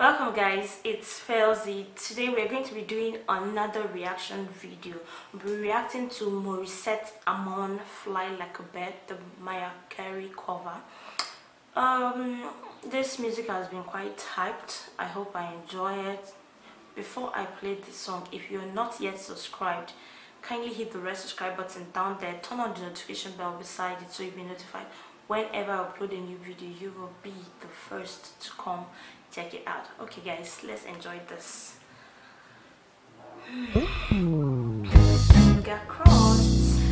Welcome guys, it's Felzy. Today we're going to be doing another reaction video. We'll be reacting to Morissette Amon, Fly Like a Bird, the Maya Carey cover. This music has been quite hyped. I hope I enjoy it. Before I play this song, if you're not yet subscribed, kindly hit the red subscribe button down there, turn on the notification bell beside it so you'll be notified whenever I upload a new video. You will be the first to come check it out. Okay guys, let's enjoy this. Finger crossed.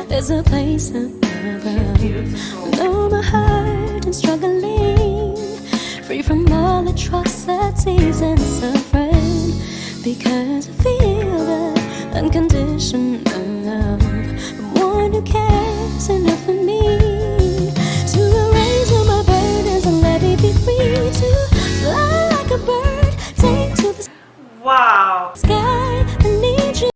There's a place above. Though my heart is struggling, free from all atrocities and suffering, because I feel the unconditional love of one who cares enough for me to erase all my burdens and let me be free to fly like a bird, take to the Wow. sky. I need you.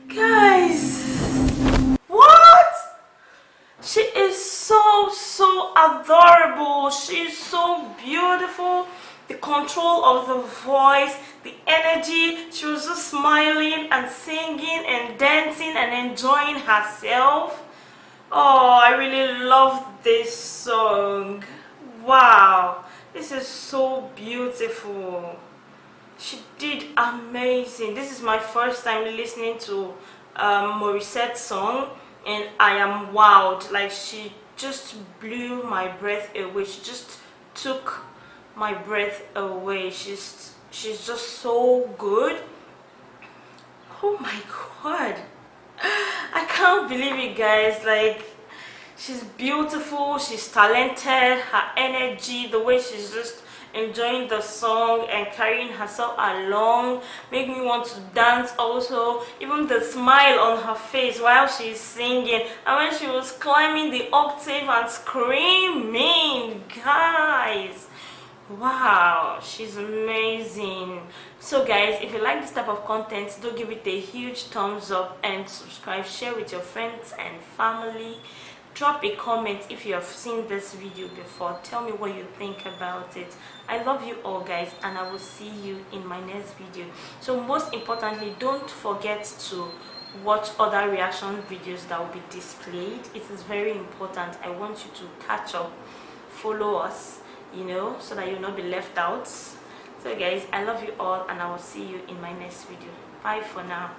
Guys, what? She is so adorable. She's so beautiful. The control of the voice, the energy. She was just smiling and singing and dancing and enjoying herself. Oh, I really love this song. Wow, this is so beautiful. She did amazing. This is my first time listening to Morissette song, and I am wowed. Like, she just blew my breath away. She just took my breath away. She's just so good. Oh my god, I can't believe it, guys. Like, she's beautiful, she's talented, her energy, the way she's just enjoying the song and carrying herself along make me want to dance also. Even the smile on her face while she's singing, and when she was climbing the octave and screaming, guys, wow, she's amazing. So guys, if you like this type of content, do give it a huge thumbs up and subscribe, share with your friends and family. Drop a comment if you have seen this video before. Tell me what you think about it. I love you all, guys, and I will see you in my next video. So most importantly, don't forget to watch other reaction videos that will be displayed. It is very important. I want you to catch up, follow us, you know, so that you'll not be left out. So guys, I love you all, and I will see you in my next video. Bye for now.